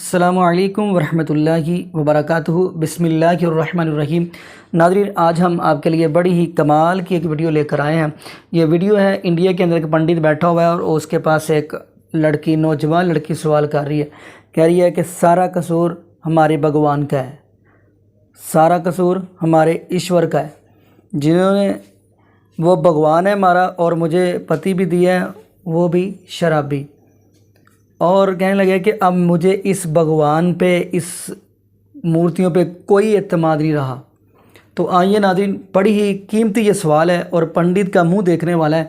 السلام علیکم ورحمۃ اللہ وبرکاتہ۔ بسم اللہ الرحمن الرحیم۔ ناظرین، آج ہم آپ کے لیے بڑی ہی کمال کی ایک ویڈیو لے کر آئے ہیں۔ یہ ویڈیو ہے انڈیا کے اندر ایک پنڈت بیٹھا ہوا ہے اور اس کے پاس ایک لڑکی، نوجوان لڑکی سوال کر رہی ہے، کہہ رہی ہے کہ سارا قصور ہمارے بھگوان کا ہے، سارا قصور ہمارے ایشور کا ہے، جنہوں نے وہ بھگوان ہے ہمارا اور مجھے پتی بھی دیا ہے، وہ بھی شرابی، اور کہنے لگے کہ اب مجھے اس بھگوان پہ، اس مورتیوں پہ کوئی اعتماد نہیں رہا۔ تو آئیے ناظرین، بڑی ہی قیمتی یہ سوال ہے اور پنڈت کا منہ دیکھنے والا ہے،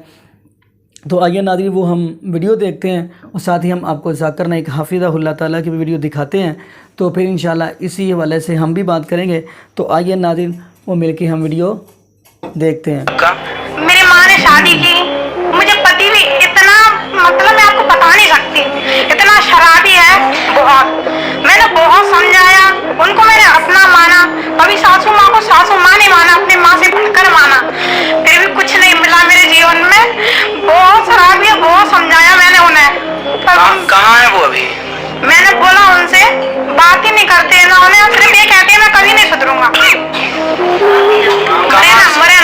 تو آئیے ناظرین وہ ہم ویڈیو دیکھتے ہیں اور ساتھ ہی ہم آپ کو ذاکر نائک حفظہ اللہ تعالیٰ کی بھی ویڈیو دکھاتے ہیں، تو پھر انشاءاللہ اسی حوالے سے ہم بھی بات کریں گے۔ تو آئیے ناظرین وہ مل کے ہم ویڈیو دیکھتے ہیں۔ میری ماں نے شادی کی، مجھے پتی بھی اتنا، مطلب میں آپ کو بتا نہیں سکتی، اتنا شرابی ہے بہت۔ میں نے بہت سمجھایا ان کو، میں نے اپنا مانا، کبھی ساسو ماں کو ساسو ماں نہیں مانا، اپنی ماں سے بڑھ کر مانا، پھر بھی کچھ نہیں ملا میرے جیون میں۔ بہت شرابی ہے، بہت سمجھایا میں نے انہیں۔ کہاں ہے وہ ابھی؟ میں نے بولا ان سے، بات ہی نہیں کرتے ہیں، انہیں صرف یہ کہتے ہیں میں کبھی نہیں سدھروں گا۔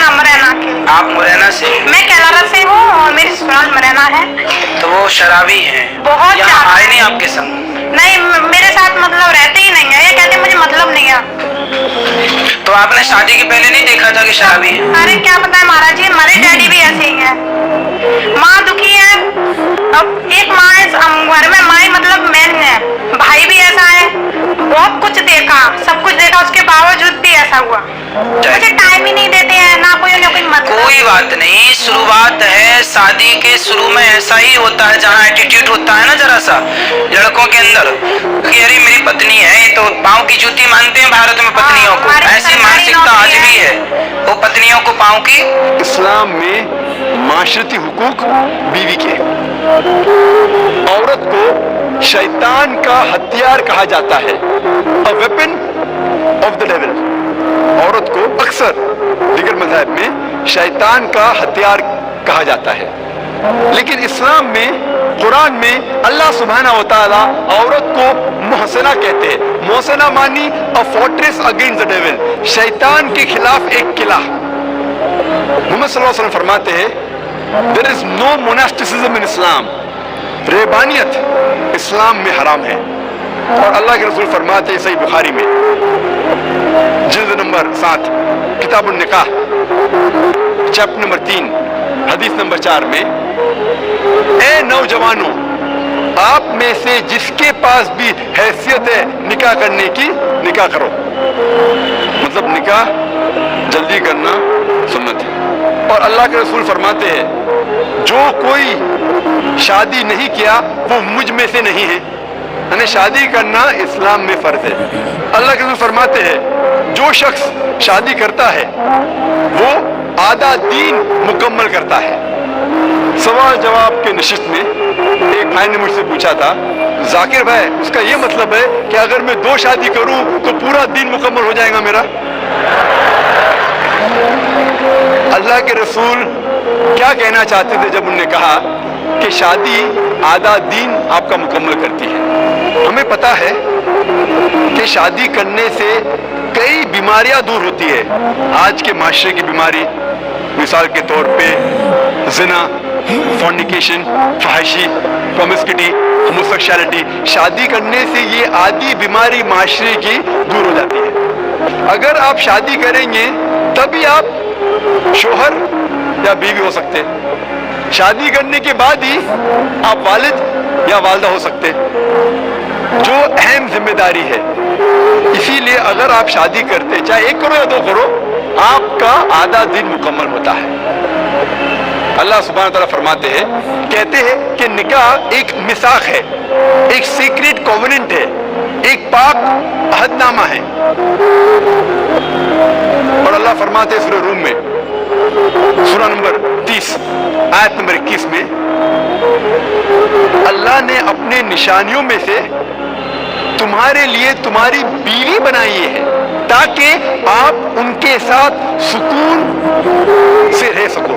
مرینا کے۔ آپ مرینا سے؟ میں کیلارا سے ہوں اور میری سسرال مرینا ہے۔ تو وہ شرابی ہیں؟ بہت یہاں زیادہ۔ آئے نہیں آپ کے سنگ؟ نہیں، میرے ساتھ مطلب رہتے ہی نہیں ہے، یہ کہتے ہیں مجھے مطلب نہیں ہے۔ تو آپ نے شادی کے پہلے نہیں دیکھا تھا کہ شرابی ہے؟ ارے کیا پتا ہے مہاراج جی، ہمارے ڈیڈی بھی ایسے ہی ہے، ماں دکھی ہے، اب ایک ماں ہے گھر میں، ماں مطلب مین ہے، بھائی بھی ایسا ہے، بہت کچھ دیکھا، سب کچھ دیکھا، اس کے باوجود بھی ایسا ہوا۔ مجھے ٹائم ہی نہیں دیتے ہیں، نہ کوئی مطلب۔ کوئی بات نہیں، شروعات ہے، شادی کے شروع میں ایسا ہی ہوتا ہے، جہاں ایٹیٹیوڈ ہوتا ہے نا ذرا سا لڑکوں کے اندر کہ ارے میری پتنی ہے، تو پاؤں کی جوتی مانتے ہیں بھارت میں پتنیوں کو، ایسی مانسکتا آج بھی ہے، وہ پتنیوں کو پاؤں کی۔ اسلام میں معاشرتی حقوق بیوی کے، عورت کو شیطان کا ہتھیار کہا جاتا ہے، a weapon of the devil۔ عورت کو اکثر دیگر مذاہب میں شیطان کا ہتھیار کہا جاتا ہے، لیکن اسلام میں، قرآن میں اللہ سبحانہ و تعالیٰ عورت کو محسنہ کہتے ہیں۔ محسنہ مانی a fortress against the devil، شیطان کے خلاف ایک قلعہ۔ محمد صلی اللہ علیہ وسلم فرماتے ہیں there is no monasticism in Islam، رہبانیت اسلام میں حرام ہے، اور اللہ کے رسول فرماتے ہیں صحیح بخاری میں جلد نمبر 7 کتاب النکاح چیپٹر نمبر 3 حدیث نمبر 4 میں، اے نوجوانوں، آپ میں سے جس کے پاس بھی حیثیت ہے نکاح کرنے کی، نکاح کرو۔ مطلب نکاح جلدی کرنا سنت ہے، اور اللہ کے رسول فرماتے ہیں جو کوئی شادی نہیں کیا وہ مجھ میں سے نہیں ہے، یعنی شادی کرنا اسلام میں فرض ہے۔ اللہ کے رسول فرماتے ہیں جو شخص شادی کرتا ہے وہ آدھا دین مکمل کرتا ہے۔ سوال جواب کے نشست میں ایک بھائی نے مجھ سے پوچھا تھا، ذاکر بھائی اس کا یہ مطلب ہے کہ اگر میں 2 شادی کروں تو پورا دین مکمل ہو جائے گا میرا؟ اللہ کے رسول کیا کہنا چاہتے تھے جب انہوں نے کہا کہ شادی آدھا دین آپ کا مکمل کرتی ہے؟ ہمیں پتا ہے کہ شادی کرنے سے کئی بیماریاں دور ہوتی ہے۔ آج کے معاشرے کی بیماری، مثال کے طور پہ زنا، فورنیکیشن، فحاشی، پرومسکیوٹی، ہوموسیکشوالٹی، شادی کرنے سے یہ آدھی بیماری معاشرے کی دور ہو جاتی ہے۔ اگر آپ شادی کریں گے تبھی آپ شوہر یا بیوی ہو سکتے، شادی کرنے کے بعد ہی آپ والد یا والدہ ہو سکتے، جو اہم ذمہ داری ہے۔ اسی لیے اگر آپ شادی کرتے، چاہے 1 کرو یا 2 کرو، آپ کا آدھا دن مکمل ہوتا ہے۔ اللہ سبحانہ تعالیٰ فرماتے ہیں، کہتے ہیں کہ نکاح ایک میثاق ہے، ایک سیکریٹ کووننٹ ہے، ایک پاک عہد نامہ ہے۔ اور اللہ فرماتے ہیں سورہ روم میں سورہ نمبر 30 آیت نمبر 21 میں، اللہ نے اپنے نشانیوں میں سے تمہارے لیے تمہاری بیوی بنائی ہے تاکہ آپ ان کے ساتھ سکون سے رہ سکو،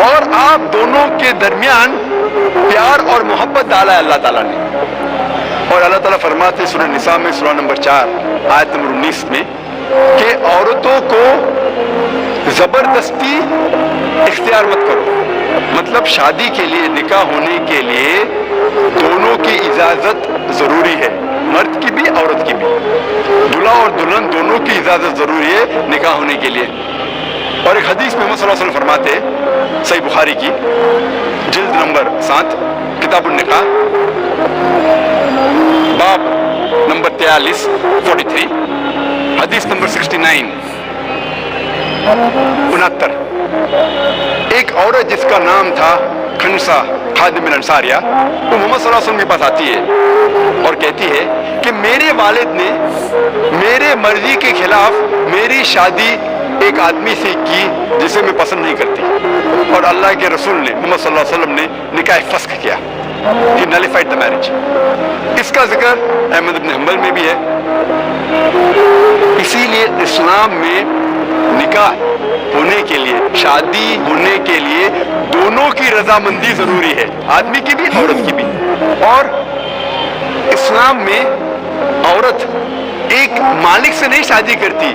اور آپ دونوں کے درمیان پیار اور محبت ڈالا ہے اللہ تعالیٰ نے۔ اور اللہ تعالیٰ فرماتے سورہ نساء میں سورہ نمبر 4 آیت نمبر 19 میں کہ عورتوں کو زبردستی اختیار مت کرو. مطلب شادی کے لیے، نکاح ہونے کے لیے دونوں کی اجازت ضروری ہے، مرد کی بھی عورت کی بھی. دلہا اور دلہن دونوں کی اجازت ضروری ہے نکاح ہونے کے لیے. اور ایک حدیث میں محمد صلی اللہ علیہ وسلم فرماتے ہیں، صحیح بخاری کی جلد نمبر 7 کتاب النکاح باب نمبر 43 حدیث نمبر 69 69. ایک عورت جس کا نام تھا خنسا خادم الانصاریہ، وہ محمد صلی اللہ علیہ وسلم کے پاس آتی ہے اور کہتی ہے کہ میرے والد نے میرے مرضی کے خلاف میری شادی ایک آدمی سے کی جسے میں پسند نہیں کرتی، اور اللہ کے رسول نے محمد صلی اللہ علیہ وسلم نے نکاح فسخ کیا، کہ نلیفائڈ دا میرج. اس کا ذکر احمد بن حنبل میں بھی ہے. اسی لیے اسلام میں نکاح ہونے کے لیے، شادی ہونے کے لیے دونوں کی رضامندی ضروری ہے، آدمی کی بھی عورت کی بھی. اور اسلام میں عورت ایک مالک سے نہیں شادی کرتی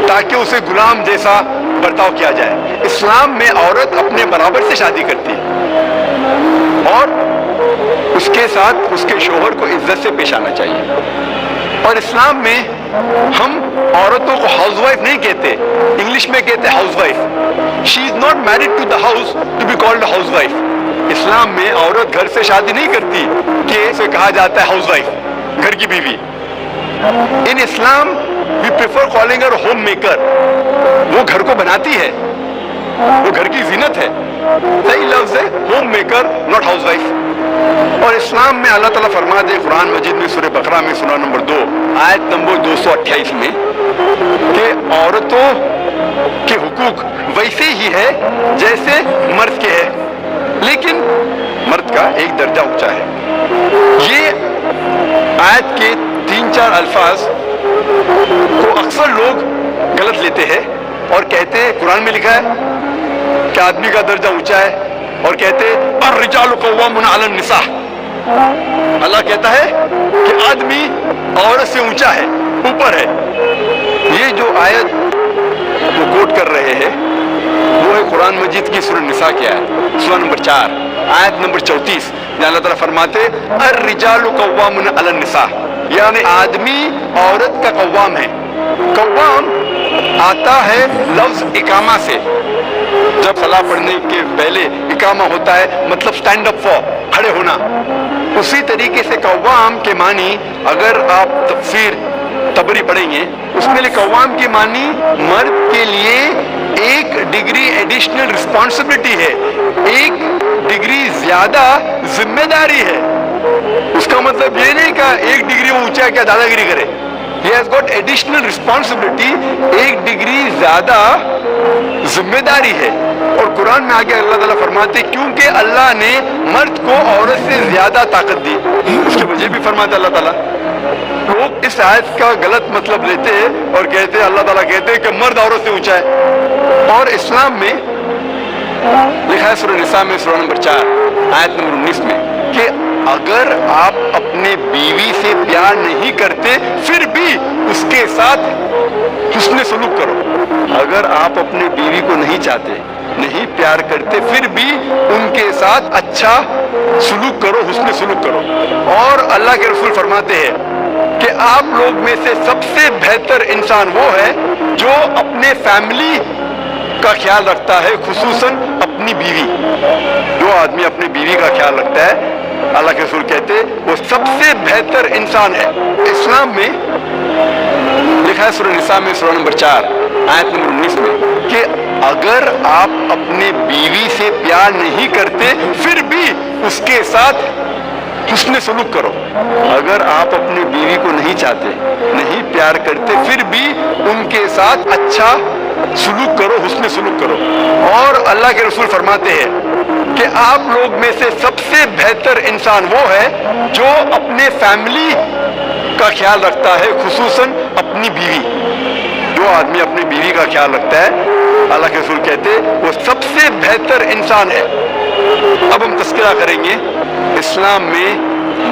تاکہ اسے غلام جیسا برتاؤ کیا جائے. اسلام میں عورت اپنے برابر سے شادی کرتی اور اس کے ساتھ اس کے شوہر کو عزت سے پیش آنا چاہیے. اور اسلام میں ہم عورتوں کو ہاؤس وائف نہیں کہتے، انگلش میں کہتے housewife. She is not married to the house to be called housewife. اسلام میں عورت گھر سے شادی نہیں کرتی کہ اسے کہا جاتا ہے ہاؤس وائف، گھر کی بیوی. ان اسلام we prefer calling her home maker. وہ گھر کو بناتی ہے، وہ گھر کی زینت ہے. صحیح لفظ ہے home maker, not house wife. اور اسلام میں اللہ تعالیٰ فرماتے ہیں قرآن مجید میں سورہ بقرہ میں سورہ نمبر 2 آیت نمبر 228 میں کہ عورتوں کے حقوق ویسے ہی ہے جیسے مرد کے ہے، لیکن مرد کا ایک درجہ اونچا ہے. یہ آیت کے 3-4 الفاظ کو اکثر لوگ غلط لیتے ہیں اور کہتے ہیں قرآن میں لکھا ہے کہ آدمی کا درجہ اونچا ہے، اور کہتے ہیں الرجال قوامون علی النساء. اللہ کہتا ہے کہ آدمی عورت سے اونچا ہے، اوپر ہے. یہ جو آیت وہ کوٹ کر رہے ہیں وہ ہے قرآن مجید کی سورہ نساء کی آیت، سورہ نمبر 4 آیت نمبر 34 جہاں اللہ تعالیٰ فرماتے الرجال قوامون علی النساء، یعنی آدمی عورت کا قوام ہے. قوام آتا ہے لفظ اقامہ سے. جب صلاح پڑھنے کے پہلے اقامہ ہوتا ہے مطلب سٹینڈ اپ فور، کھڑے ہونا. اسی طریقے سے قوام کے معنی اگر آپ تفسیر تبری پڑھیں گے اس میں قوام کے معنی مرد کے لیے ایک ڈگری ایڈیشنل رسپانسبلٹی ہے، ایک ڈگری زیادہ ذمہ داری ہے. اس کا مطلب یہ نہیں کہ ایک ڈگری وہ اونچا ہے کیا دادا گیری کرے. He has got additional responsibility، ایک ڈگری زیادہ ذمہ داری ہے. اور قرآن میں آگے اللہ تعالیٰ فرماتے کیونکہ اللہ نے مرد کو عورت سے زیادہ طاقت دی. اس کی وجہ بھی فرماتا اللہ تعالیٰ. لوگ اس آیت کا غلط مطلب لیتے ہیں اور کہتے ہیں اللہ تعالیٰ کہتے ہیں کہ مرد عورت سے اونچا ہے. اور اسلام میں لکھا ہے سورہ نساء میں سورہ نمبر 4 آیت نمبر 19 میں کہ اگر آپ اپنے بیوی سے پیار نہیں کرتے پھر بھی اس کے ساتھ حسن سلوک کرو. اگر آپ اپنے بیوی کو نہیں چاہتے، نہیں پیار کرتے، پھر بھی ان کے ساتھ اچھا سلوک کرو، حسن سلوک کرو. اور اللہ کے رسول فرماتے ہیں کہ آپ لوگ میں سے سب سے بہتر انسان وہ ہے جو اپنے فیملی کا خیال رکھتا ہے، خصوصاً اپنی بیوی. جو آدمی اپنی بیوی کا خیال رکھتا ہے اللہ کے رسول کہتے وہ سب سے بہتر انسان ہے. اسلام میں لکھا ہے سورہ نساء میں سورہ نمبر 4 آیت نمبر 19 میں کہ اگر آپ اپنے بیوی سے پیار نہیں کرتے پھر بھی اس کے ساتھ حسن سلوک کرو. اگر آپ اپنی بیوی کو نہیں چاہتے، نہیں پیار کرتے، پھر بھی ان کے ساتھ اچھا سلوک کرو، حسن سلوک کرو. اور اللہ کے رسول فرماتے ہیں کہ آپ لوگ میں سے سب سے بہتر انسان وہ ہے جو اپنے فیملی کا خیال رکھتا ہے، خصوصاً اپنی بیوی. جو آدمی اپنی بیوی کا خیال رکھتا ہے اللہ کے رسول کہتے وہ سب سے بہتر انسان ہے. اب ہم تذکرہ کریں گے اسلام میں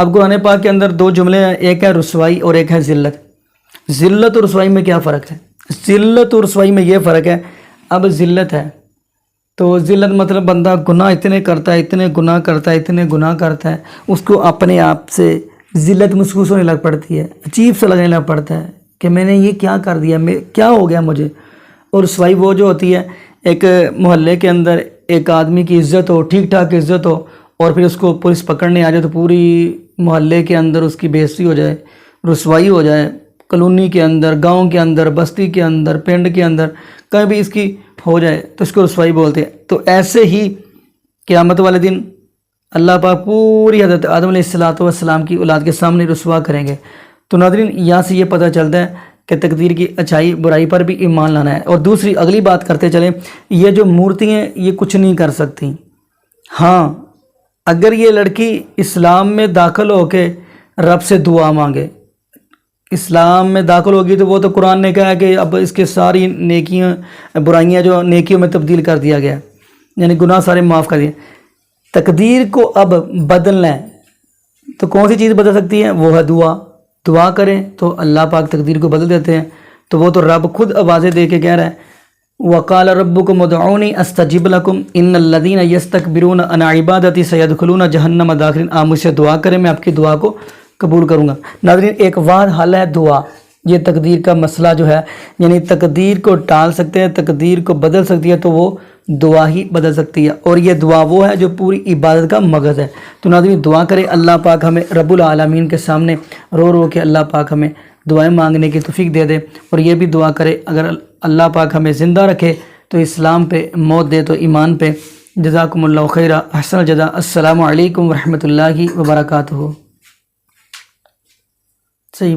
اب قرآن پاک کے اندر دو جملے ہیں، ایک ہے رسوائی اور ایک ہے ذلت. ذلت اور رسوائی میں کیا فرق ہے؟ ذلت اور رسوائی میں یہ فرق ہے، اب ذلت ہے تو ذلت مطلب بندہ گناہ اتنے کرتا ہے، اتنے گناہ کرتا ہے، اتنے گناہ کرتا ہے، اس کو اپنے آپ سے ذلت محسوس ہونے لگ پڑتی ہے، عجیب سا لگنے لگ پڑتا ہے کہ میں نے یہ کیا کر دیا، کیا ہو گیا مجھے. اور رسوائی وہ جو ہوتی ہے، ایک محلے کے اندر ایک آدمی کی عزت ہو، ٹھیک ٹھاک عزت ہو، اور پھر اس کو پولیس پکڑنے آ جائے تو پوری محلے کے اندر اس کی بے عزتی ہو جائے، رسوائی ہو جائے، کالونی کے اندر، گاؤں کے اندر، بستی کے اندر، پنڈ کے اندر کہیں بھی اس کی ہو جائے تو اس کو رسوائی بولتے ہیں. تو ایسے ہی قیامت والے دن اللہ پاک پوری حضرت آدم علیہ السلام کی اولاد کے سامنے رسوا کریں گے. تو ناظرین یہاں سے یہ پتہ چلتا ہے کہ تقدیر کی اچھائی برائی پر بھی ایمان لانا ہے. اور دوسری اگلی بات کرتے چلیں، یہ جو مورتی ہیں یہ کچھ نہیں کر سکتی. ہاں اگر یہ لڑکی اسلام میں داخل ہو کے رب سے دعا مانگے، اسلام میں داخل ہوگی تو وہ تو قرآن نے کہا ہے کہ اب اس کے ساری نیکیاں برائیاں جو نیکیوں میں تبدیل کر دیا گیا، یعنی گناہ سارے معاف کر دیے. تقدیر کو اب بدلنا ہے تو کون سی چیز بدل سکتی ہے؟ وہ ہے دعا کریں تو اللہ پاک تقدیر کو بدل دیتے ہیں. تو وہ تو رب خود آوازیں دے کے کہہ رہا ہے، وَقَالَ رَبُّكُمُ ادْعُونِي أَسْتَجِبْ لَكُمْ إِنَّ الَّذِينَ يَسْتَكْبِرُونَ عَنْ عِبَادَتِي سَيَدْخُلُونَ جَهَنَّمَ دَاخِرِينَ. آپ مجھ سے دعا کریں، میں آپ کی دعا کو قبول کروں گا. ناظرین ایک واحد حل ہے دعا. یہ تقدیر کا مسئلہ جو ہے، یعنی تقدیر کو ٹال سکتے ہیں، تقدیر کو بدل سکتی ہے تو وہ دعا ہی بدل سکتی ہے. اور یہ دعا وہ ہے جو پوری عبادت کا مغز ہے. تو ناظرین دعا کریں، اللہ پاک ہمیں رب العالمین کے سامنے رو رو کے اللہ پاک ہمیں دعائیں مانگنے کی توفیق دے دے. اور یہ بھی دعا کرے اگر اللہ پاک ہمیں زندہ رکھے تو اسلام پہ، موت دے تو ایمان پہ. جزاکم اللہ خیرہ، احسن الجزاء. السلام علیکم ورحمۃ اللہ وبرکاتہ. صحیح.